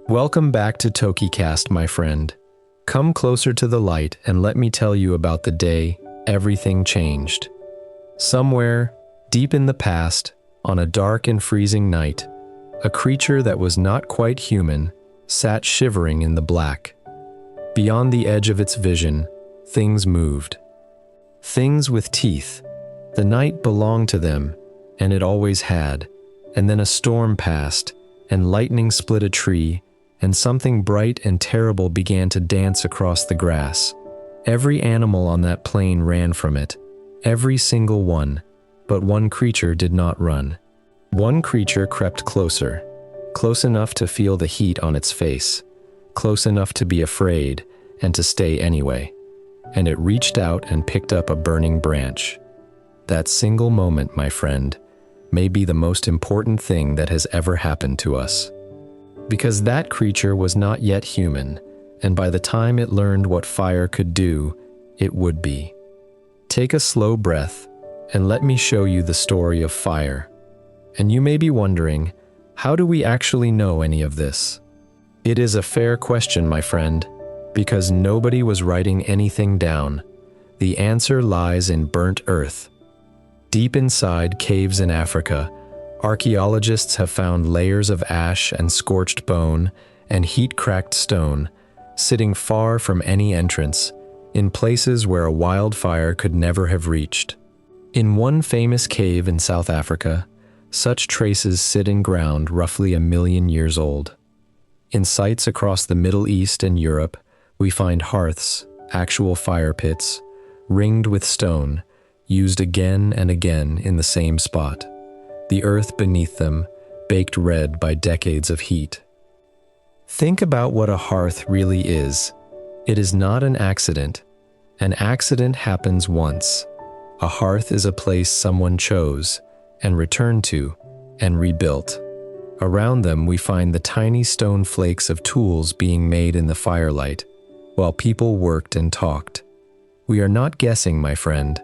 Welcome back to TokiCast, my friend. Come closer to the light and let me tell you about the day everything changed. Somewhere, deep in the past, on a dark and freezing night, a creature that was not quite human sat shivering in the black. Beyond the edge of its vision, things moved. Things with teeth. The night belonged to them, and it always had. And then a storm passed, and lightning split a tree, and something bright and terrible began to dance across the grass. Every animal on that plain ran from it, every single one, but one creature did not run. One creature crept closer, close enough to feel the heat on its face, close enough to be afraid and to stay anyway. And it reached out and picked up a burning branch. That single moment, my friend, may be the most important thing that has ever happened to us. Because that creature was not yet human, and by the time it learned what fire could do, it would be. Take a slow breath, and let me show you the story of fire. And you may be wondering, how do we actually know any of this? It is a fair question, my friend, because nobody was writing anything down. The answer lies in burnt earth. Deep inside caves in Africa, archaeologists have found layers of ash and scorched bone and heat-cracked stone, sitting far from any entrance, in places where a wildfire could never have reached. In one famous cave in South Africa, such traces sit in ground roughly 1 million years old. In sites across the Middle East and Europe, we find hearths, actual fire pits, ringed with stone, used again and again in the same spot. The earth beneath them, baked red by decades of heat. Think about what a hearth really is. It is not an accident. An accident happens once. A hearth is a place someone chose, and returned to, and rebuilt. Around them we find the tiny stone flakes of tools being made in the firelight, while people worked and talked. We are not guessing, my friend.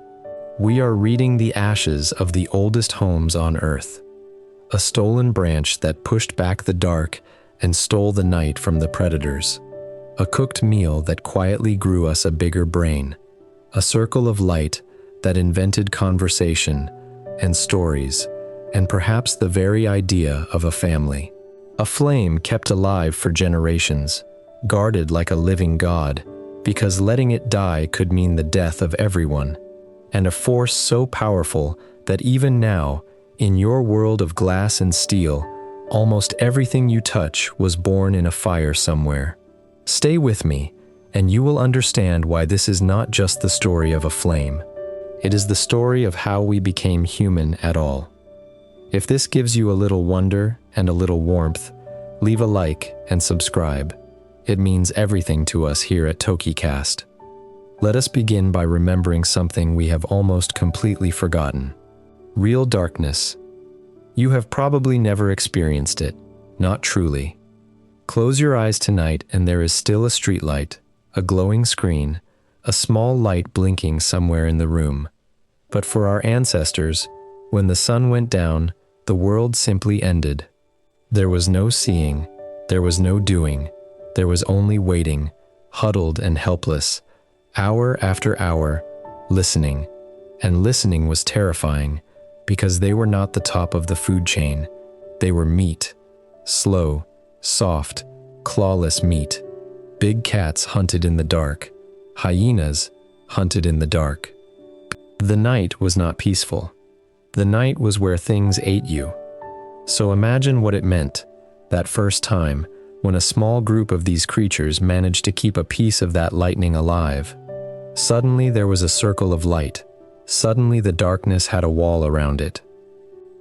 We are reading the ashes of the oldest homes on earth. A stolen branch that pushed back the dark and stole the night from the predators. A cooked meal that quietly grew us a bigger brain. A circle of light that invented conversation and stories, and perhaps the very idea of a family. A flame kept alive for generations, guarded like a living god, because letting it die could mean the death of everyone. And a force so powerful that even now, in your world of glass and steel, almost everything you touch was born in a fire somewhere. Stay with me, and you will understand why this is not just the story of a flame. It is the story of how we became human at all. If this gives you a little wonder and a little warmth, leave a like and subscribe. It means everything to us here at TokiCast. Let us begin by remembering something we have almost completely forgotten. Real darkness. You have probably never experienced it, not truly. Close your eyes tonight and there is still a streetlight, a glowing screen, a small light blinking somewhere in the room. But for our ancestors, when the sun went down, the world simply ended. There was no seeing, there was no doing, there was only waiting, huddled and helpless, hour after hour, listening. And listening was terrifying, because they were not the top of the food chain. They were meat. Slow, soft, clawless meat. Big cats hunted in the dark. Hyenas hunted in the dark. The night was not peaceful. The night was where things ate you. So imagine what it meant, that first time, when a small group of these creatures managed to keep a piece of that lightning alive. Suddenly there was a circle of light. Suddenly the darkness had a wall around it.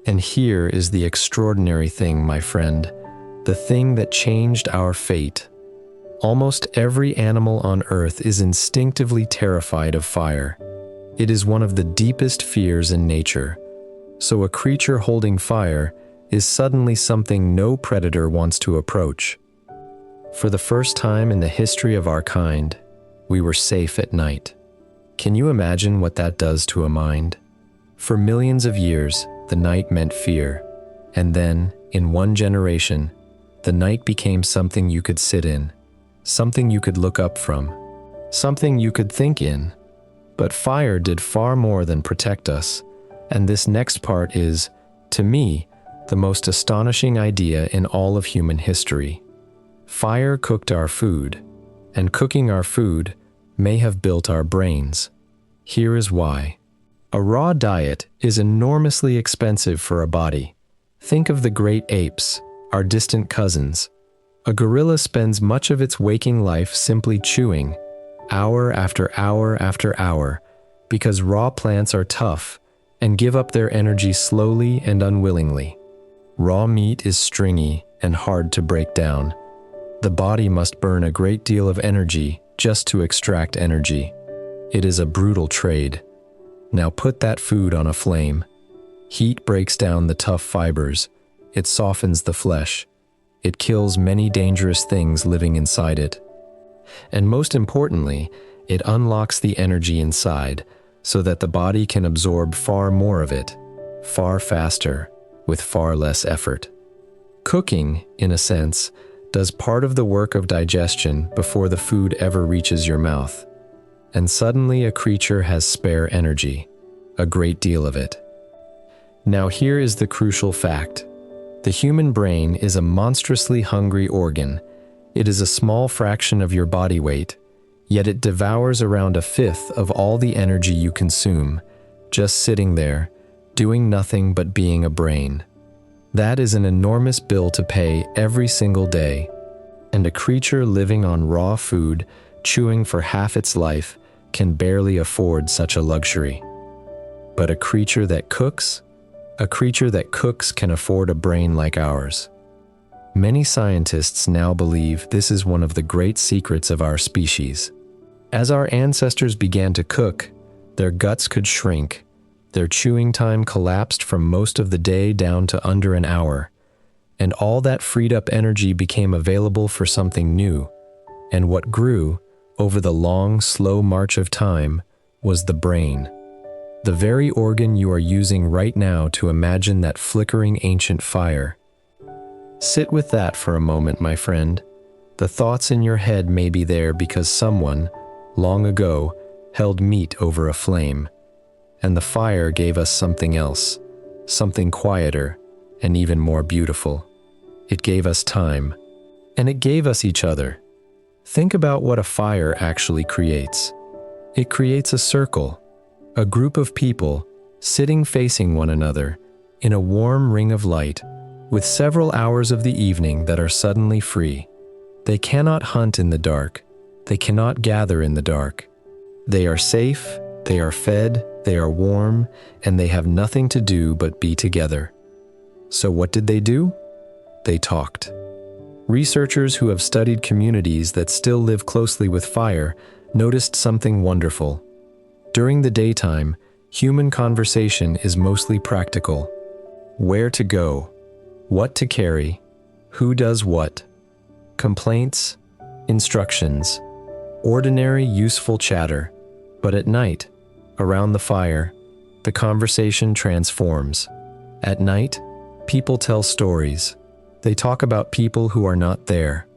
And here is the extraordinary thing, my friend, the thing that changed our fate. Almost every animal on earth is instinctively terrified of fire. It is one of the deepest fears in nature. So a creature holding fire is suddenly something no predator wants to approach. For the first time in the history of our kind, we were safe at night. Can you imagine what that does to a mind? For millions of years, the night meant fear. And then, in one generation, The night became something you could sit in, something you could look up from, something you could think in. But fire did far more than protect us, and this next part is, to me, the most astonishing idea in all of human history. Fire cooked our food, and cooking our food may have built our brains. Here is why. A raw diet is enormously expensive for a body. Think of the great apes, our distant cousins. A gorilla spends much of its waking life simply chewing, hour after hour after hour, because raw plants are tough and give up their energy slowly and unwillingly. Raw meat is stringy and hard to break down. The body must burn a great deal of energy just to extract energy. It is a brutal trade. Now put that food on a flame. Heat breaks down the tough fibers. It softens the flesh. It kills many dangerous things living inside it. And most importantly, it unlocks the energy inside so that the body can absorb far more of it, far faster, with far less effort. Cooking, in a sense, does part of the work of digestion before the food ever reaches your mouth. And suddenly a creature has spare energy, a great deal of it. Now here is the crucial fact. The human brain is a monstrously hungry organ. It is a small fraction of your body weight, yet it devours around a fifth of all the energy you consume, just sitting there, doing nothing but being a brain. That is an enormous bill to pay every single day, and a creature living on raw food, chewing for half its life, can barely afford such a luxury. But a creature that cooks can afford a brain like ours. Many scientists now believe this is one of the great secrets of our species. As our ancestors began to cook, their guts could shrink. Their chewing time collapsed from most of the day down to under an hour, and all that freed up energy became available for something new. And what grew, over the long, slow march of time, was the brain. The very organ you are using right now to imagine that flickering ancient fire. Sit with that for a moment, my friend. The thoughts in your head may be there because someone, long ago, held meat over a flame. And the fire gave us something else, something quieter and even more beautiful. It gave us time, and it gave us each other. Think about what a fire actually creates. It creates a circle, a group of people sitting facing one another in a warm ring of light, with several hours of the evening that are suddenly free. They cannot hunt in the dark. They cannot gather in the dark. They are safe, they are fed, they are warm, and they have nothing to do but be together. So what did they do? They talked. Researchers who have studied communities that still live closely with fire noticed something wonderful. During the daytime, human conversation is mostly practical. Where to go, what to carry, who does what. Complaints, instructions, ordinary useful chatter. But at night, around the fire, the conversation transforms. At night, people tell stories. They talk about people who are not there.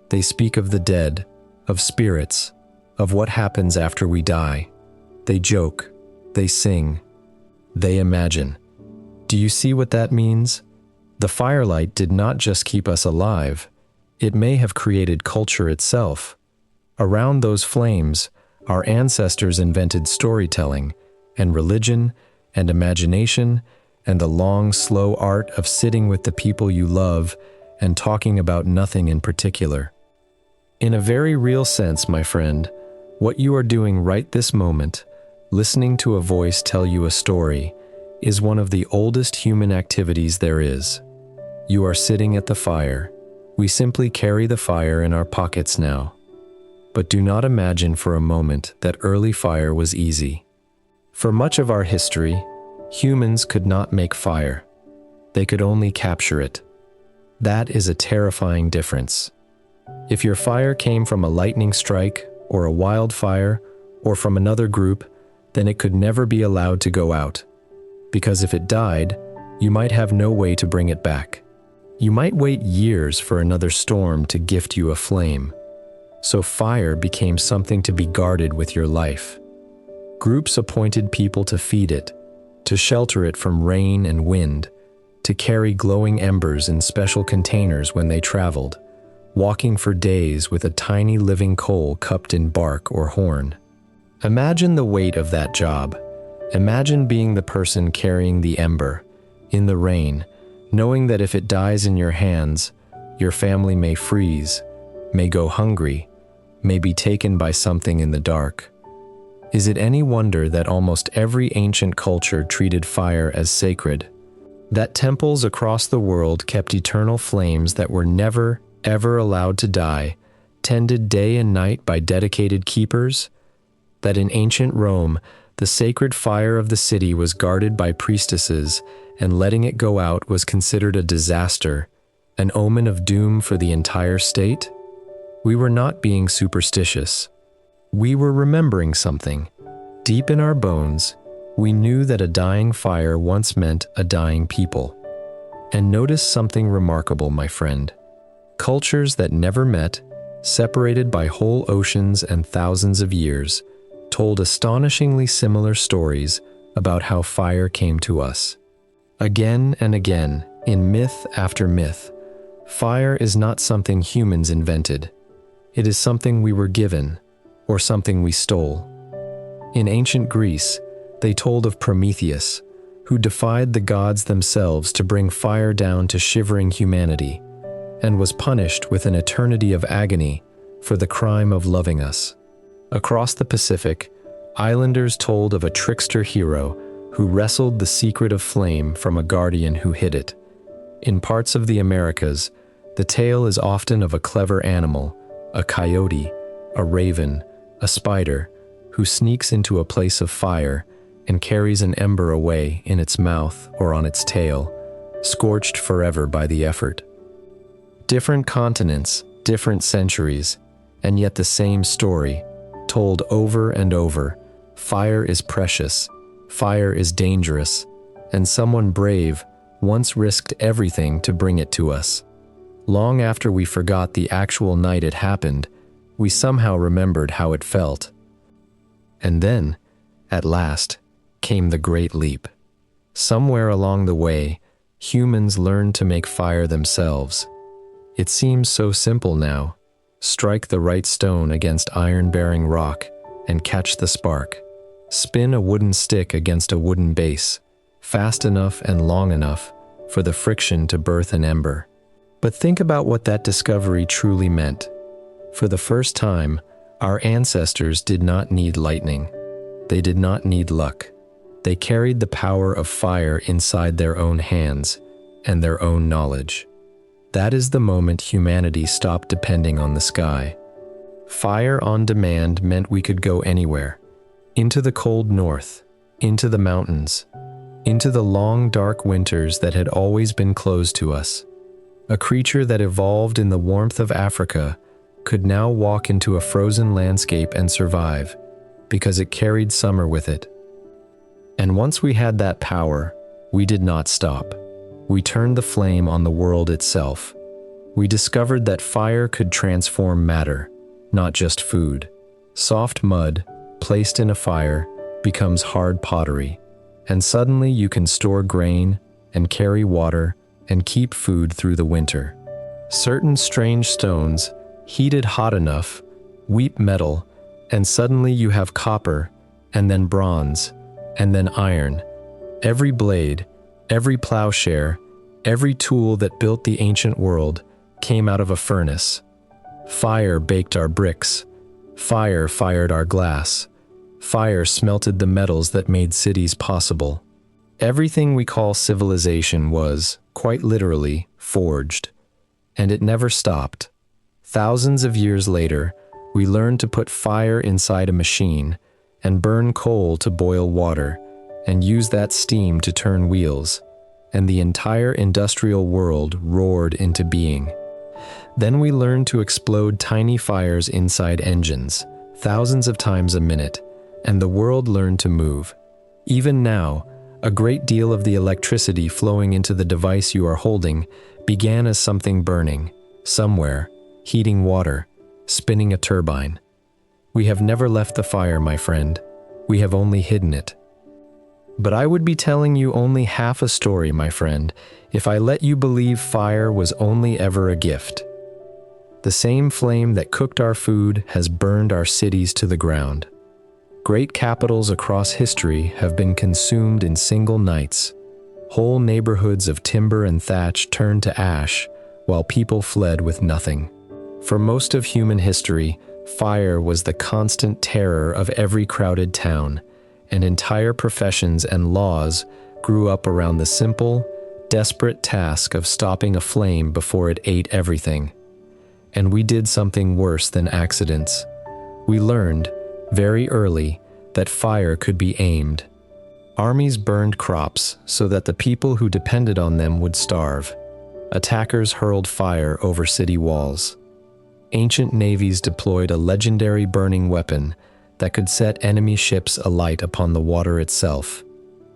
They speak of the dead, of spirits, of what happens after we die. They joke, they sing, they imagine. Do you see what that means? The firelight did not just keep us alive. It may have created culture itself. Around those flames, our ancestors invented storytelling, and religion, and imagination, and the long, slow art of sitting with the people you love and talking about nothing in particular. In a very real sense, my friend, what you are doing right this moment, listening to a voice tell you a story, is one of the oldest human activities there is. You are sitting at the fire. We simply carry the fire in our pockets now. But do not imagine for a moment that early fire was easy. For much of our history, humans could not make fire. They could only capture it. That is a terrifying difference. If your fire came from a lightning strike, or a wildfire, or from another group, then it could never be allowed to go out. Because if it died, you might have no way to bring it back. You might wait years for another storm to gift you a flame. So fire became something to be guarded with your life. Groups appointed people to feed it, to shelter it from rain and wind, to carry glowing embers in special containers when they traveled, walking for days with a tiny living coal cupped in bark or horn. Imagine the weight of that job. Imagine being the person carrying the ember, in the rain, knowing that if it dies in your hands, your family may freeze, may go hungry, may be taken by something in the dark. Is it any wonder that almost every ancient culture treated fire as sacred? That temples across the world kept eternal flames that were never, ever allowed to die, tended day and night by dedicated keepers? That in ancient Rome, the sacred fire of the city was guarded by priestesses, and letting it go out was considered a disaster, an omen of doom for the entire state? We were not being superstitious. We were remembering something. Deep in our bones, we knew that a dying fire once meant a dying people. And notice something remarkable, my friend. Cultures that never met, separated by whole oceans and thousands of years, told astonishingly similar stories about how fire came to us. Again and again, in myth after myth, fire is not something humans invented. It is something we were given, or something we stole. In ancient Greece, they told of Prometheus, who defied the gods themselves to bring fire down to shivering humanity, and was punished with an eternity of agony for the crime of loving us. Across the Pacific, islanders told of a trickster hero who wrestled the secret of flame from a guardian who hid it. In parts of the Americas, the tale is often of a clever animal, a coyote, a raven, a spider, who sneaks into a place of fire and carries an ember away in its mouth or on its tail, scorched forever by the effort. Different continents, different centuries, and yet the same story, told over and over. Fire is precious, fire is dangerous, and someone brave once risked everything to bring it to us. Long after we forgot the actual night it happened, we somehow remembered how it felt. And then, at last, came the great leap. Somewhere along the way, humans learned to make fire themselves. It seems so simple now. Strike the right stone against iron-bearing rock and catch the spark. Spin a wooden stick against a wooden base, fast enough and long enough for the friction to birth an ember. But think about what that discovery truly meant. For the first time, our ancestors did not need lightning. They did not need luck. They carried the power of fire inside their own hands and their own knowledge. That is the moment humanity stopped depending on the sky. Fire on demand meant we could go anywhere. Into the cold north, into the mountains, into the long dark winters that had always been closed to us. A creature that evolved in the warmth of Africa could now walk into a frozen landscape and survive, because it carried summer with it. And once we had that power, we did not stop. We turned the flame on the world itself. We discovered that fire could transform matter, not just food. Soft mud, placed in a fire, becomes hard pottery, and suddenly you can store grain and carry water and keep food through the winter. Certain strange stones, heated hot enough, weep metal, and suddenly you have copper, and then bronze, and then iron. Every blade, every plowshare, every tool that built the ancient world came out of a furnace. Fire baked our bricks. Fire fired our glass. Fire smelted the metals that made cities possible. Everything we call civilization was, quite literally, forged. And it never stopped. Thousands of years later, we learned to put fire inside a machine and burn coal to boil water and use that steam to turn wheels, and the entire industrial world roared into being. Then we learned to explode tiny fires inside engines, thousands of times a minute, and the world learned to move. Even now, A great deal of the electricity flowing into the device you are holding began as something burning, somewhere, heating water, spinning a turbine. We have never left the fire, my friend. We have only hidden it. But I would be telling you only half a story, my friend, if I let you believe fire was only ever a gift. The same flame that cooked our food has burned our cities to the ground. Great capitals across history have been consumed in single nights. Whole neighborhoods of timber and thatch turned to ash, while people fled with nothing. For most of human history, fire was the constant terror of every crowded town, and entire professions and laws grew up around the simple, desperate task of stopping a flame before it ate everything. And we did something worse than accidents. We learned, very early, that fire could be aimed. Armies burned crops so that the people who depended on them would starve. Attackers hurled fire over city walls. Ancient navies deployed a legendary burning weapon that could set enemy ships alight upon the water itself,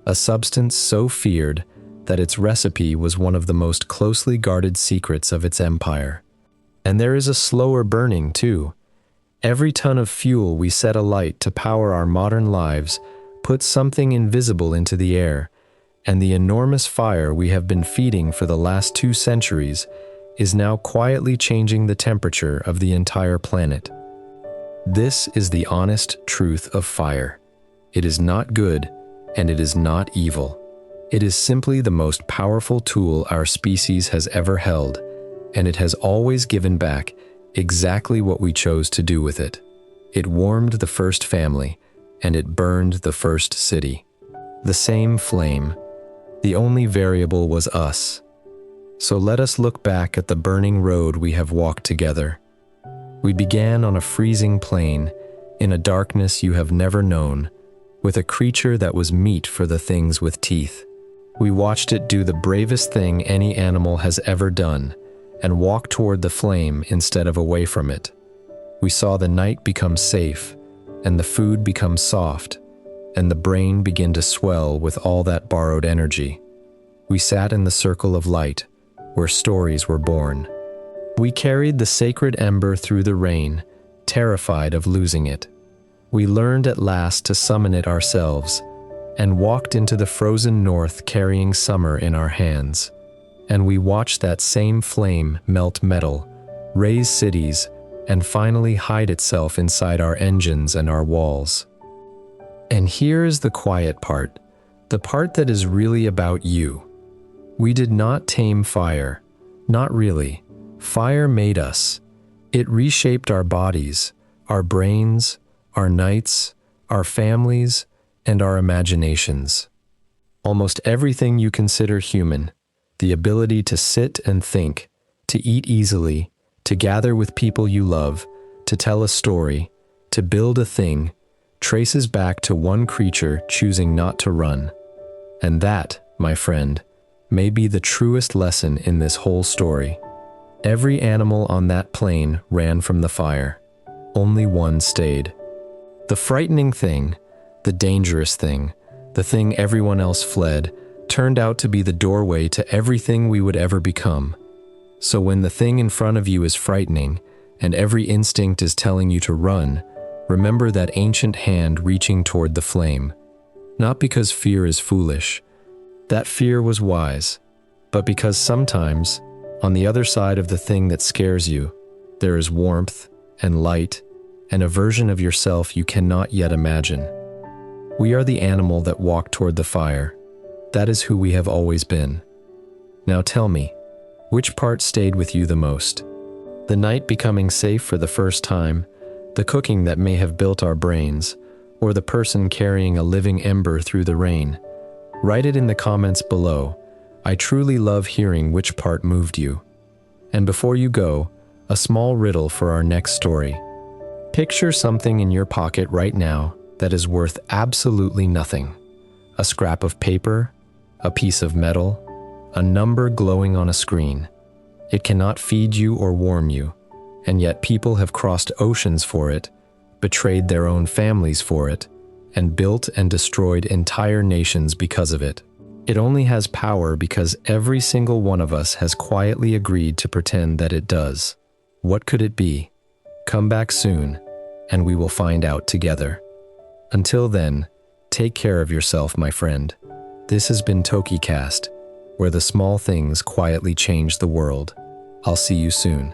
a substance so feared that its recipe was one of the most closely guarded secrets of its empire. And there is a slower burning, too. Every ton of fuel we set alight to power our modern lives puts something invisible into the air, and the enormous fire we have been feeding for the last 2 centuries is now quietly changing the temperature of the entire planet. This is the honest truth of fire. It is not good, and it is not evil. It is simply the most powerful tool our species has ever held, and it has always given back exactly what we chose to do with it. It warmed the first family, and it burned the first city. The same flame. The only variable was us. So let us look back at the burning road we have walked together. We began on a freezing plain, in a darkness you have never known, with a creature that was meat for the things with teeth. We watched it do the bravest thing any animal has ever done, and walk toward the flame instead of away from it. We saw the night become safe, and the food become soft, and the brain begin to swell with all that borrowed energy. We sat in the circle of light, where stories were born. We carried the sacred ember through the rain, terrified of losing it. We learned at last to summon it ourselves, and walked into the frozen north carrying summer in our hands. And we watched that same flame melt metal, raise cities, and finally hide itself inside our engines and our walls. And here is the quiet part, the part that is really about you. We did not tame fire, not really. Fire made us. It reshaped our bodies, our brains, our nights, our families, and our imaginations. Almost everything you consider human, the ability to sit and think, to eat easily, to gather with people you love, to tell a story, to build a thing, traces back to one creature choosing not to run. And that, my friend, may be the truest lesson in this whole story. Every animal on that plain ran from the fire. Only one stayed. The frightening thing, the dangerous thing, the thing everyone else fled, turned out to be the doorway to everything we would ever become. So when the thing in front of you is frightening, and every instinct is telling you to run, remember that ancient hand reaching toward the flame. Not because fear is foolish. That fear was wise, but because sometimes, on the other side of the thing that scares you, there is warmth and light and a version of yourself you cannot yet imagine. We are the animal that walked toward the fire. That is who we have always been. Now tell me, which part stayed with you the most? The night becoming safe for the first time, the cooking that may have built our brains, or the person carrying a living ember through the rain? Write it in the comments below. I truly love hearing which part moved you. And before you go, a small riddle for our next story. Picture something in your pocket right now that is worth absolutely nothing. A scrap of paper, a piece of metal, a number glowing on a screen. It cannot feed you or warm you, and yet people have crossed oceans for it, betrayed their own families for it, and built and destroyed entire nations because of it. It only has power because every single one of us has quietly agreed to pretend that it does. What could it be? Come back soon, and we will find out together. Until then, take care of yourself, my friend. This has been TokiCast, where the small things quietly change the world. I'll see you soon.